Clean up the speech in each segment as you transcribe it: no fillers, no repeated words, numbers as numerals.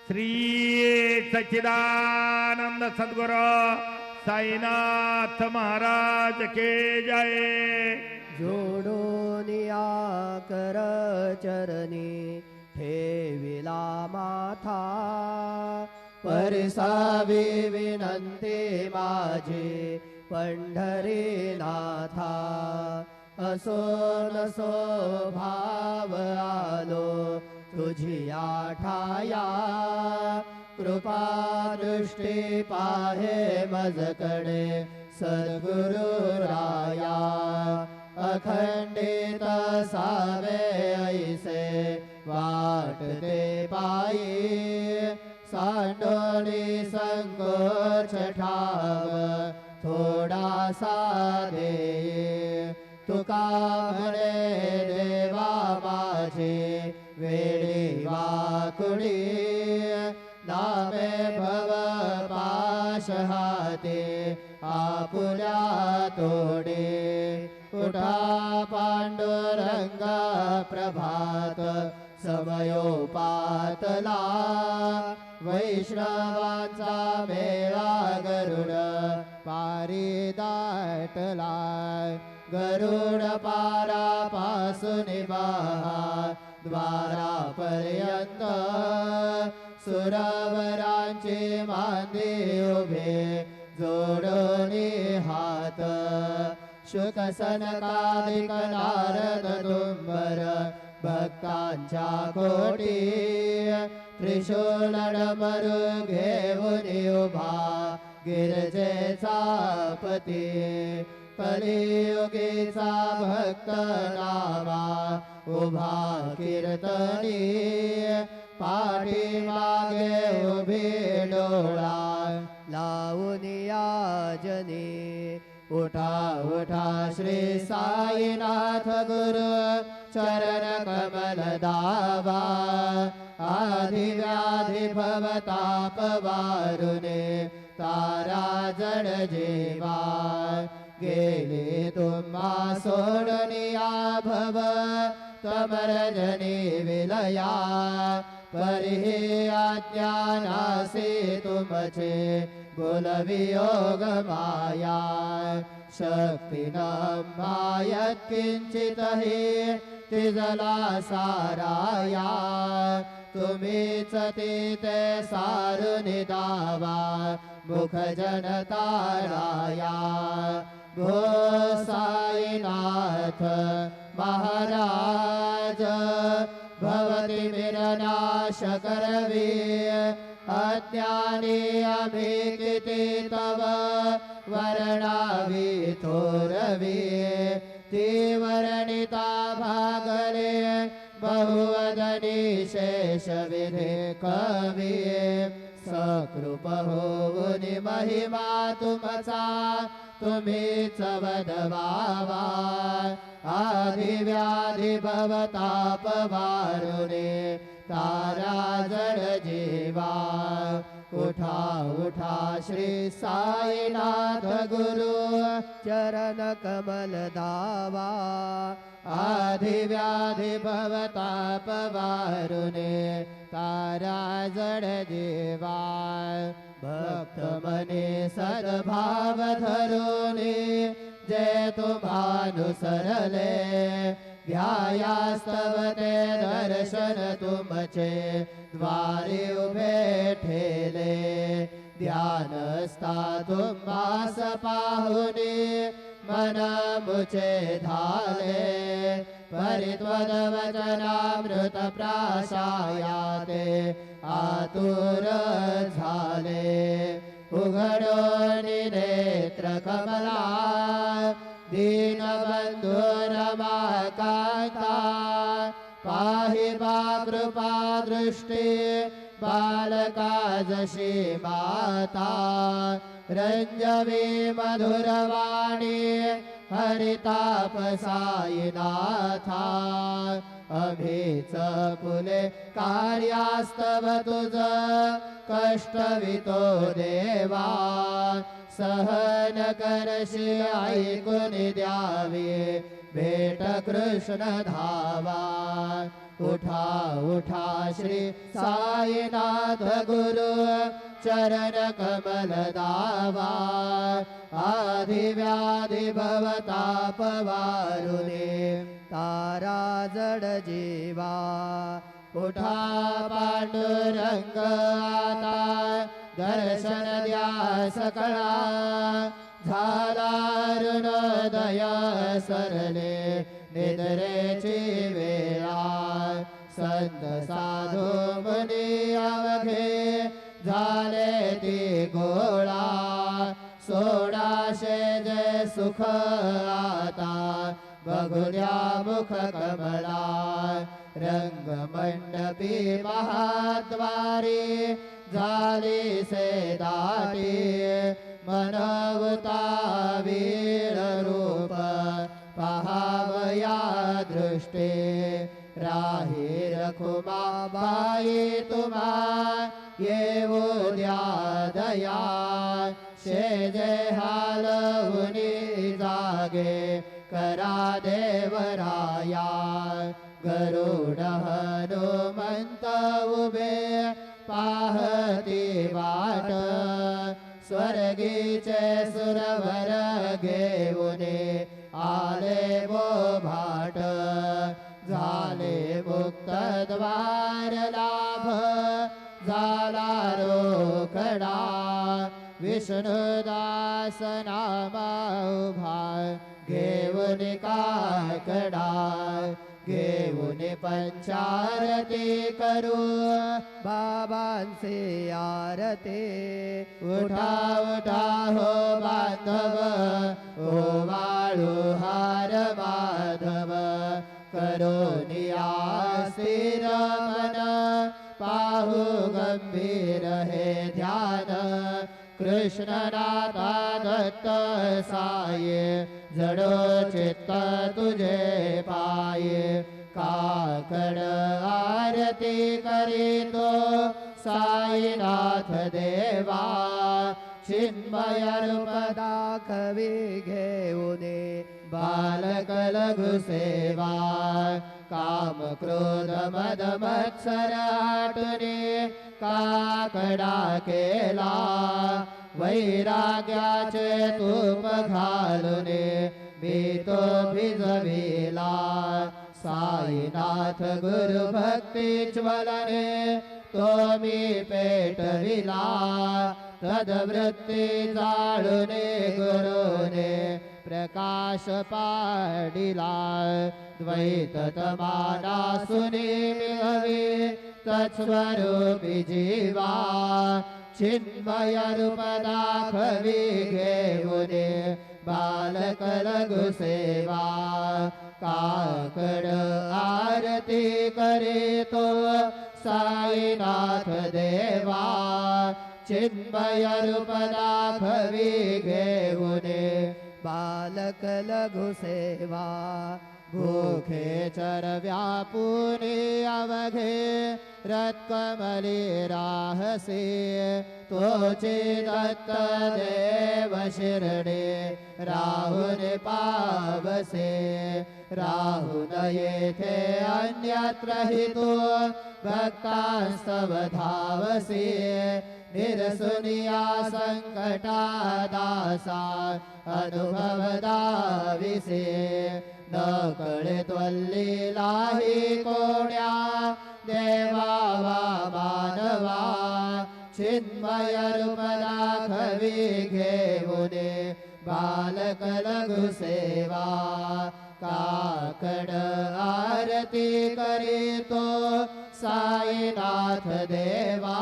श्री सच्चिदानंद सद्गुरु साईनाथ महाराज के जय। जोडोनिया कर चरणी ठेविला माथा, परसावी विनंती माझी पंढरीनाथा। असो नसो भाव आलो तुझी ठाया, कृपा दृष्टी पाहे मजकडे सद्गुरु राया। अखंडित सावे ऐसे वाटते पायी, सांडोळी संकोच ठाव थोडासा देई। तुका म्हणे देवा माझे वेळी वाकुडी, नामे भव पाश हाते आपुल्या तोडे। उठा पांडुरंगा प्रभात समयोपातला, वैष्णवांचा मेळा गरुड पारी दाटला। गरुड पारापासून बहा द्वारापर्यंत, सुरवरांचे मांदे उभे जोडोनी हात। शुक सनकादिक नारद तुंबर भक्तांच्या कोटी, त्रिशूल डमरू घेऊन उभा गिरजेचा पती। कलियुगीचा भक्त नामा उभा कीर्तनी, पाठीमागे उभी डोळा लावून याजनी। उठा उठा श्री साईनाथ गुरु चरण कमल दावा, आधी व्याधी भवताप वारुने तारा जड जीवा। गेले तुम्हा सोडनिया भव तमरजनी विलया, परिहे अज्ञानासे तुमचे बोलवियोग माया। शक्ती न मायत किंचित हि तिजला साराया, तुम्हीच ते सारुनि दावा मुख जनताराया। गो साईनाथ महाराज भवति विरनाश करवी, अज्ञानी आम्ही किती तव वर्णावी थोरवी। ती वर्णिता भागले बहुवदनी शेष विधे कवी, सकृप होऊनि महिमा तुमचा तुम्हीच वदवावा। आधी व्याधी भवताप वारुने तारा जड जीवा। उठा उठा श्री साईनाथ गुरु चरण कमल दावा, आधी व्याधी भवताप वारुने तारा जड जीवा। भक्त मने सद्भाव धरुनी जे तुम्हानुसरले, ध्यायास्तव ते दर्शन तुमचे द्वारी उभे ठेले। ध्यानस्था तुम्हास पाहुनी मन मुचे धाले, परित्वदवचनामृत प्राशायाते आतुर झाले। उघडोनि नेत्र कमला दीनबंधु रमाकांता, पाहि मा कृपा दृष्टी बालका जशी माता। रंजवी मधुरवाणी हरिताप साईनाथा, अभीच फुले कार्यास्तव तुझ कष्टवितो देवा। सहन करशी ऐकून द्यावे भेट कृष्ण धावा। उठा उठा श्री साईनाथ गुरु चरण कमल दावा आदि व्याधि भवताप वारुणे तारा जड जीवा उठा पांडुरंग आता दर्शन द्या सकळा झाला अरुणोदय सरले निद्रेची वेळा संत साधू मुनी अवघे झाले ती गोळा सोळाशे जय सुख आता बघुद्या मुख कमला रंग मंडपी महाद्वारी झाली से दाटी मनवता वीर रूप पहावया दृष्टे राही रखुमा बाई तुम्हा येऊ द्या दया शेजे हालवुनी जागे करा देवराया गरुड हनुमंत उभे पाहती वाट स्वर्गीचे सुरवर घेऊने आले वो भाट झाले मुक्त द्वार लाभ झाला रोकडा विष्णुदास नामा उभा घेऊन काकडा घेऊन पंचारती करू बाबांचे आरती उठा उठा हो बांधव ओ वाळू हार माधव करोनी आस्थिर मन पाहू गंभीर हे ध्यान कृष्णनाथा दत्त साये जडो चित्त तुझे पाये काकड आरती करीतो साईनाथ देवा चिन्मय रूप दाखवी घेऊने बालक लघु सेवा काम क्रोध मद मत्सर आटुने काकडा केला वैराग्याचे तूप घालुने मी तो भिजविला साईनाथ गुरु भक्ती ज्वलने तो मी पेटविला तद्वृत्ती जाळुने गुरुने प्रकाश पाडिला द्वैत तमाना सुनी मिळवी तत्स्वरूपी जीवा चिन्मय रूप दाखवी घेऊने बालक लघु सेवा काकड आरती करीतो साईनाथ देवा चिन्मय रूप दाखवी घेऊने बालक लघु सेवा भूखे चरव्या पुणे अवघे रत्कमली राहसे तोचे दत्त देव शिरडे राहुन पावसे राहुन येथे अन्यत्र हि तो भक्तांस्तव धावसे निरसुनिया संकटा दासा अनुभव दाविसे न कळे त्वल्लीलाही कोण्या देवा वा मानवा चिन्मय रूप दाखवी घेऊने बालक लघु सेवा काकड आरती करीतो साईनाथ देवा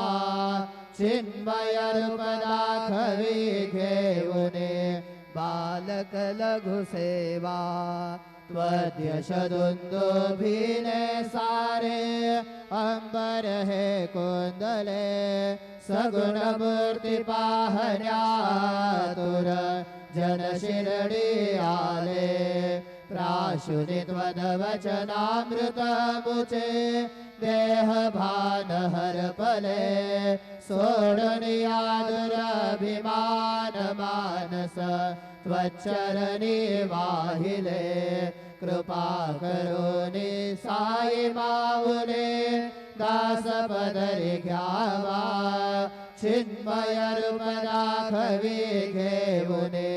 चिन्मय रूप दाखवी घेऊने बालक लघु सेवा त्वद्यश दुन्दुभिने सारे अंबर हे कोंदले सगुण मूर्ती पाहण्या तुर जन शिरडी आले प्राशुनी त्वदवचनामृत मुचे देह भान हरपले सोडून दुरभिमान मानस त्वच्चरणी वाहिले कृपा करोने साई माऊले दास पदरी घ्यावा चिन्मय रूप दाखवी घेऊने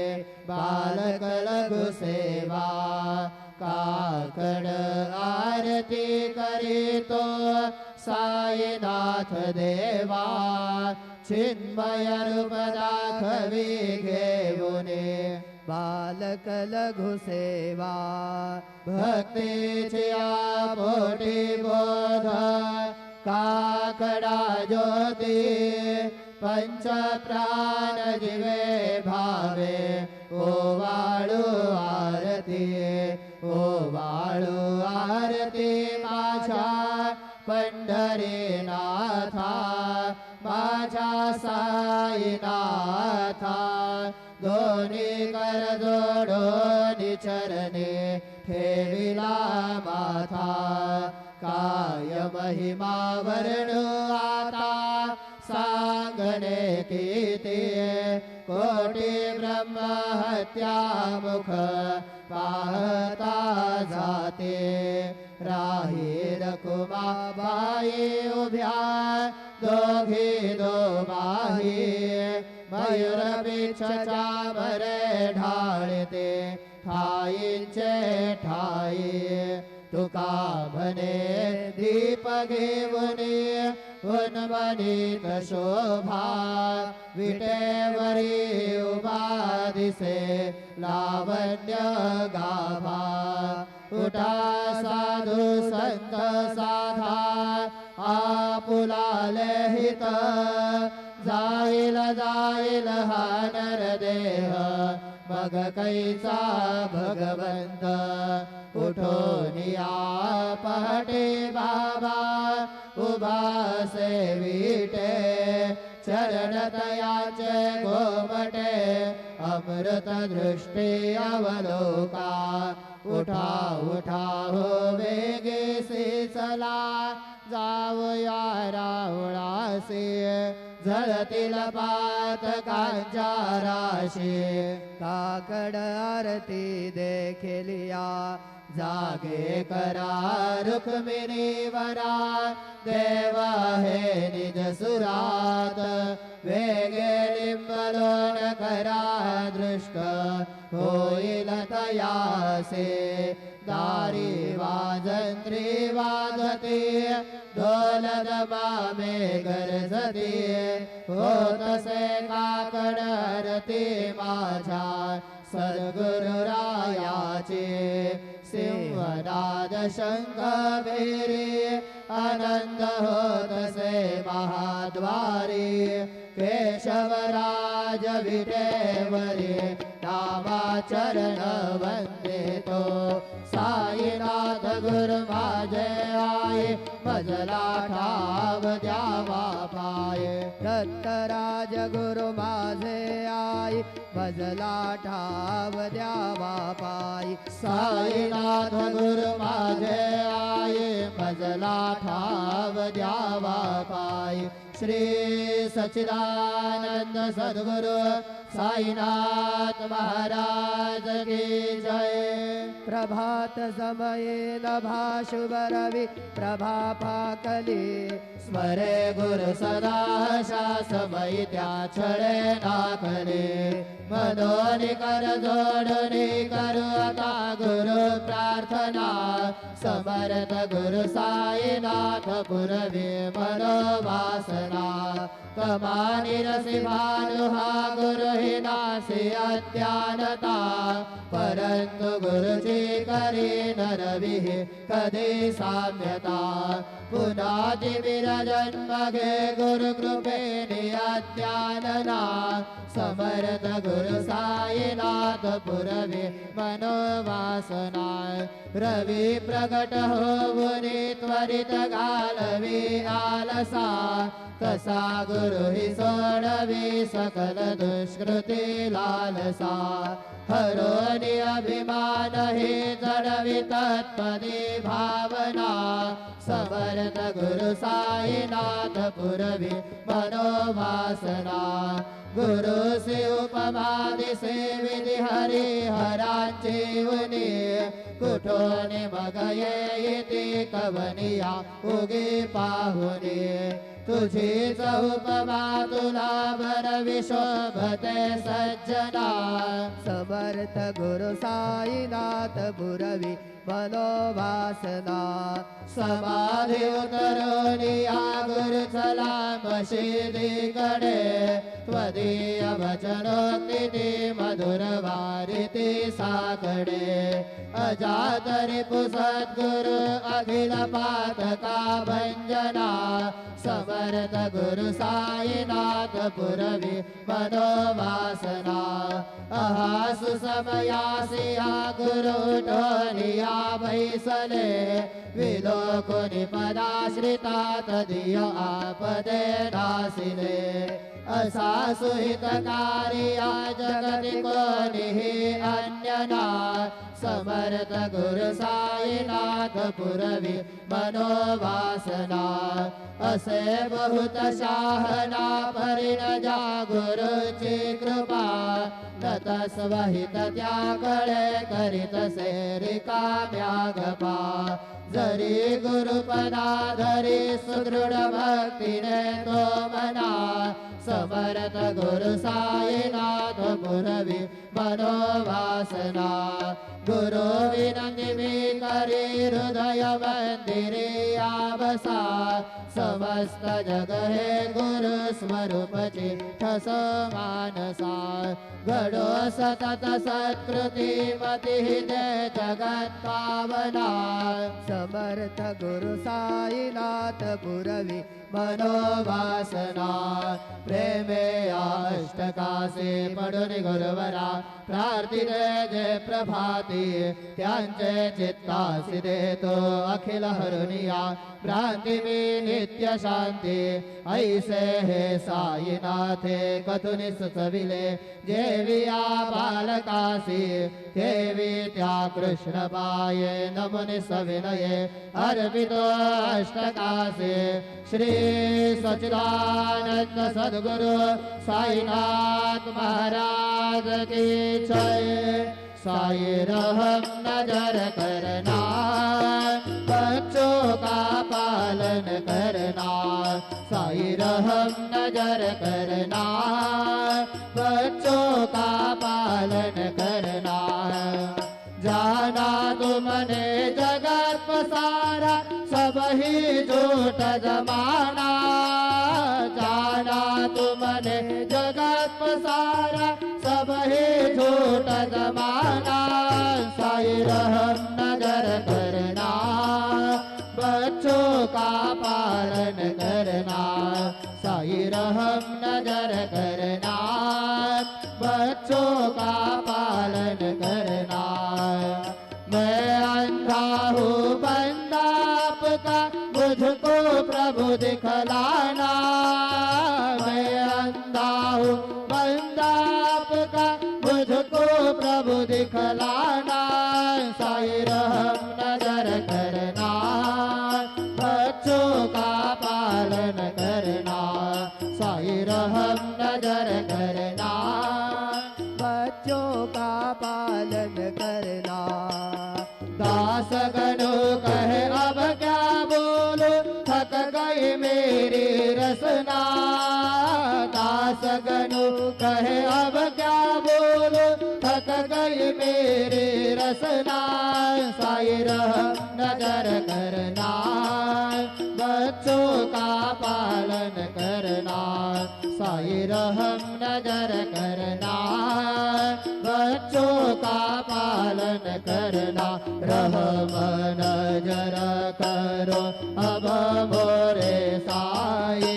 बालक लघु सेवा काकड आरती करीतो साईनाथ देवा चिन्मय रूप दाखवी घेऊने बालक लघु सेवा भक्तीची पोटी बोध काकडा ज्योती पंच प्राण जिवे भावे ओवाळू आरती ओवाळू आरती माझ्या पंढरीनाथा माझ्या साईनाथा दोन्ही कर जोडून चरणे ठेविला माथा काय महिमा वर्णू आता सांगणे किती कोटी ब्रह्म हत्या मुख पाहता जाते राही रखुमाबाई उभ्या दोघी दोमाही मयूर बिच्छा मरे ढाळते ठाईंचे ठाई तुका म्हणे दीप घेऊने उन्मनीत शोभा विटेवरी उभा दिसे लावण्य गाभा उठा साधू संत साधा आपुलाले हित जाईल जाईल हा नरदेह मग कैचा भगवंत उठून या पहाटे बाबा उभा सेविटे चरण तयाचे गोमटे अमृत दृष्टी अवलोका उठा उठा हो वेगे से चला जाऊया रावळासे झळतील पातकांच्या राशी काकड आरती देखिलिया जागे करा रुक्मिणी वरा देव हे निज सुरात वेगे लिंबलोन करा दृष्ट होईल तयासे दारी वाजंत्री वाजते ढोल दमामे गरजते होतसे काकड आरती माझ्या सद्गुरु रायाचे सिंहनाद शंख बेरे आनंद होतसे महाद्वारी केशवराज विटेवरी नामा चरण वंदितो साईनाथ गुरु माझे आये भजला ठाव द्यावा पाये दत्तराज गुरु माझे आई भजला ठाव द्यावा पायी साईनाथ गुरु माझे आये भजला ठाव द्यावा पायी श्री सच्चिदानंद सद्गुरु साईनाथ महाराज की जय। प्रभात समये नभा शुभ रवि प्रभा पाकली स्मरे गुरु सदा शासमयी त्या छळे नाकले मनोनी कर जोडणी करू आता गुरु प्रार्थना समर्थ गुरु साईनाथ पुरवे मनोवासना कमानी रसी भानु हा गुरु हि नासी अज्ञानता परंतु गुरुची करी नरवी कधी साम्यता पुनाती विरजन्म घे गुरु कृपेने अज्ञानना समर्थ गुरु साईनाथ पुरवे मनोवासना रवी प्रगट होऊनी त्वरित घालवी आलसा तसा गुरु हि सोडवी सकल दुष्कृती लालसा हरो नि अभिमान हे जडवी तत्पदी भावना समर्थ गुरु साईनाथ पुरवी मनोवासना गुरु से उपमा दिसे विधि हरि हरांची उनी कुठोनी मग येती कवनिया उगी पाहुनी तुझीच उपमा तुला बर विशोभते सज्जना समर्थ गुरु साईनाथ पुरवी मनोवासना समाधी उतरोनिया गुरु चला मशिदीकडे त्वदीय वचनोक्ती मधुर वारिती साकडे अजातरी पुसद्गुरु अखिल पातका भंजना समर्थ गुरु साईनाथ पुरवी मनोवासना अहासु समयासिया गुरु टोनिया बैसले विलोकुनि पदाश्रिता तदीय आपदे नासिले असा सुहितकारिया जगति कोनिहि अन्यना समर्थ गुरु साईनाथ पुरवी मनोवासना असे बहुत शाहना परिणजा गुरुची कृपा नतस्वहित त्याकडे करीत से रिकाम्या गपा जरी गुरुपदा धरी सुदृढ भक्तीने तो मना समर्थ गुरु साईनाथ पुरवी मनोवासना गुरु विनंती मी करी हृदय मंदिरी आवसा समस्त जग हे गुरु स्वरूपची ठस मानसा घडो सतत सत्कृती मती दे जगत पावना समर्थ गुरु साईनाथ पुरवी मनोवासना प्रेमे अष्टकासे पडून गुरुवरा प्रार्थिते जे प्रभाती त्यांचे चित्तासी देतो अखिल हरुनिया भ्रांती मी नित्य शांती ऐसे हे साईनाथे कथुनि सुचविले जेविया बालकासी देवी त्या कृष्ण पाये नमुनि सविनये अर्पितो अष्टकासे श्री सच्चिदानंद सद्गुरु साईनाथ महाराज की जय साई रहम नजर करना बच्चों का पालन करना साई रहम नजर करना बच्चों का पालन करना जाना तुमने जगत पसारा सब ही झूठ जमाना जाना तुमने जगत पसारा सब ही झूठ जमाना साई रहम नजर करना बच्चों का पालन करना साई रहम नजर करना बच्चों का पालन करना मैं अंधा हूँ बंदा आपका मुझको प्रभु दिखलाना मैं अंधा हूँ बंदा आपका मुझको प्रभु दिखलाना साई रहम नजर करना बच्चों का पालन करना साई रहम नजर करना बच्चों का पालन करना दास गणो कहे अब क्या बोलो थक गई मेरी रसना दास गणो कहे अब क्या बोलो थक गई मेरी रसना साई रहम नजर करना बच्चों का पालन करना साई रहम नजर करना बच्चों का पालन करना रहम नजर करो अब मोरे साई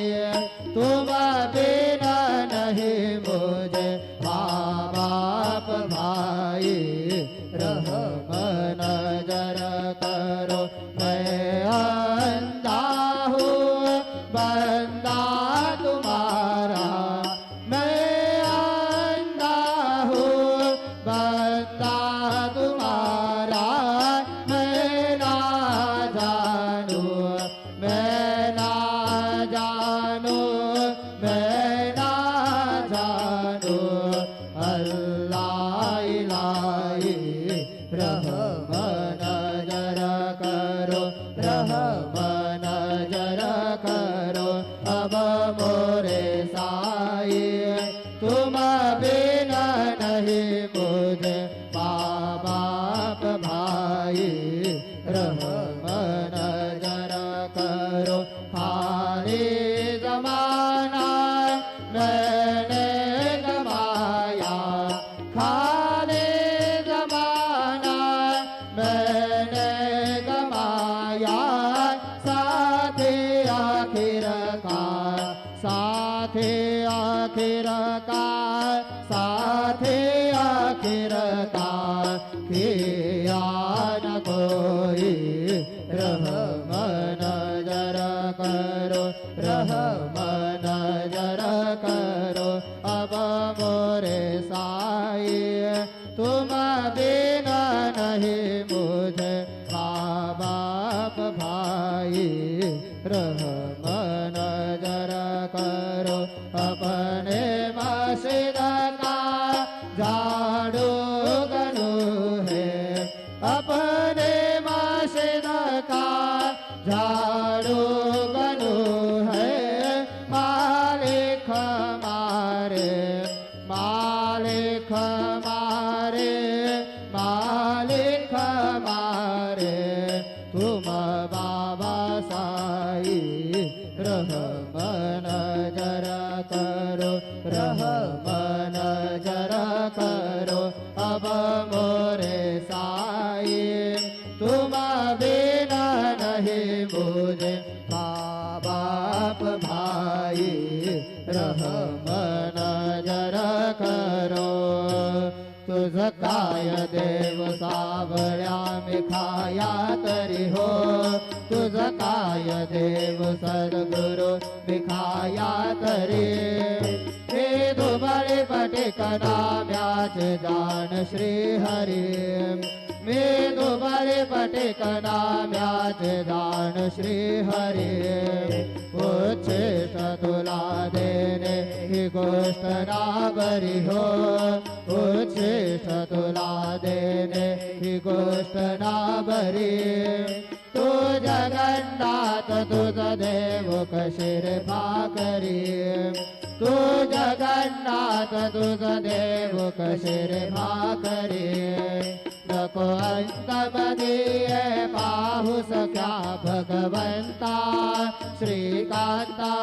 तुम बिना नहीं मुझे माँ बाप भाई रहम नजर करो मैं अंधा हूँ बंदा तुम्हारा मैं अंधा हूँ बंदा जानू मैं ना जानू अल्लाह इलाही रहम नजर करो रहम नजर करो अब मोरे साई तुम बिना नहीं मुझे माँ बाप भाई रहम नजर करो खाली जमाना मैंने गवाया खाली जमाना मैंने गवाया साथी आखिर का साथी आखिर का साथी आखिर का किया न कोई रहम नजर करो रहम नजर करो अब मोरे साई तुम बिना नहीं मुझे माँ बाप भाई रहम नजर करो अपने मस्जिद का झाड़ू गलू है अपने मस्जिद का झाड़ू गलू है मालिक हमारे मालिक हमारे मालिक हमारे तुम बाबा साई रहम नजर करो रहम नजर करो अब मोरे साई तुम बिना नहीं मुझे माँ बाप भाई रहम नजर करो तुझ काय देव सावळ्या मी खाया तरी हो तुझ काय देव सद्गुरु मी खाया तरी हे दुबळे पटिक नाम्याचे जाण श्री हरी मी दुबळे पटिक नाम्याचे जाण श्री हरी उच्छिष्ट तुला देणे ही गोष्ट ना बरी हो उच्छिष्ट तुला देणे ही गोष्ट ना बरी तू जगन्नाथ तुझ देव कशीर भाकरी तू जगन्नाथ तुझ देव कशीर भाकरी नको अंतमदीये पाहू सख्या भगवंता श्रीकांता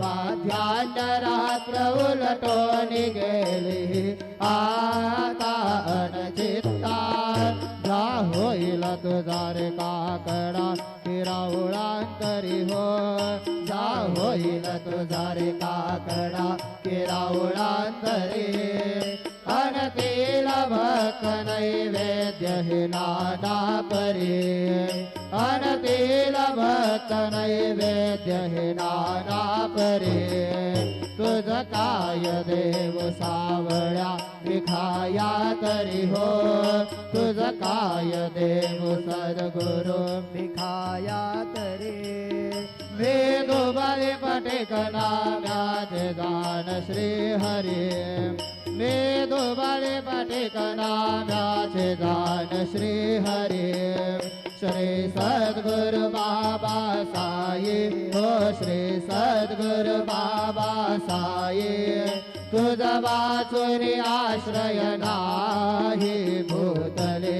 वाध्यान्य रात्र उलटून गेली आता अनचित्ता जा होईल तुझा रे काकडा किरावळांतरी हो जा होईल तुझा रे काकडा किरावळांतरी अनतील भक्त नैवेद्य हे नाना परी अनतील भक्त नैवेद्य हे नाना परी तुझ काय देव सावळ्या विखाया तरी हो तुझ काय देव सद्गुरु विखाया तरी मी दुबळे पटिक नाम्याचे दान श्री हरी मी दुबळे पटिक नाम्याचे दान श्री हरी श्री सद्गुरु बाबा साई हो श्री सद्गुरु बाबा साई तुझ वाचून आश्रय नाही भूतले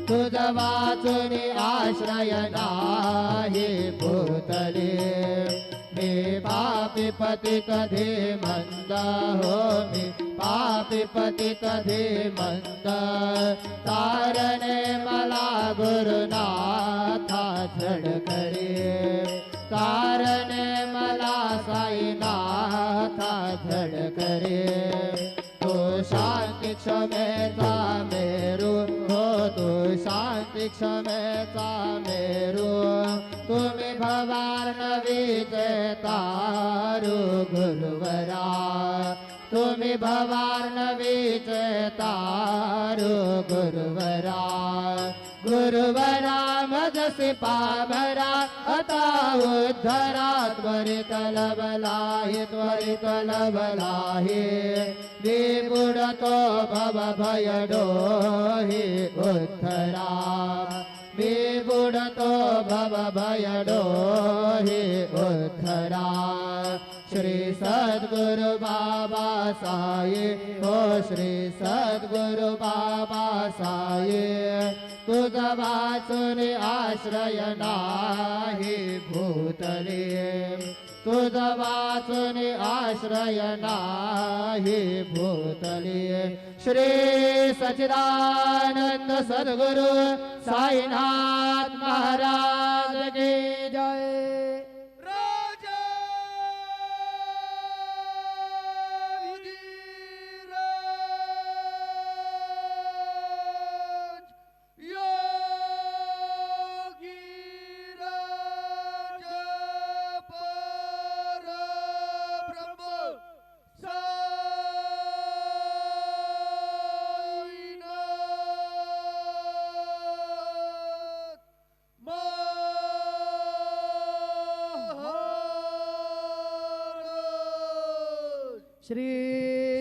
तुझ वाचून आश्रय नाही भूतले मी पापी पतित धीमंत हो मी पापी पतित धीमंत तारणे मला गुरुनाथा छड करे तारणे मला साईनाथा छड करे तो शांती क्षमेचा मेरू हो तो शांती क्षमेचा मेरू तुम्ही भवार नवीचे तारू गुरुवरा तुम्ही भवार नवीचे तारू गुरुवरा गुरुवरा मज मानसी पामरा आता उद्धरा त्वरित लबलाहि त्वरित लबलाहि विपुडतो भव भय डोहि उद्धरा विपुडतो भव भय डोहि उद्धरा श्री सद्गुरु बाबा साई हो श्री सद्गुरु बाबा साई तुझ वाचून आश्रय नाही भूतले तुझ वाचून आश्रय नाही भूतले श्री सच्चिदानंद सद्गुरु साईनाथ महाराज की जय श्री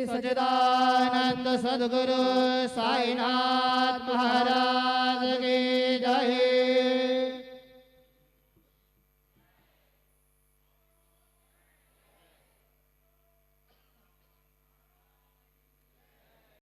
सच्चिदानंद सद्गुरु साईनाथ महाराज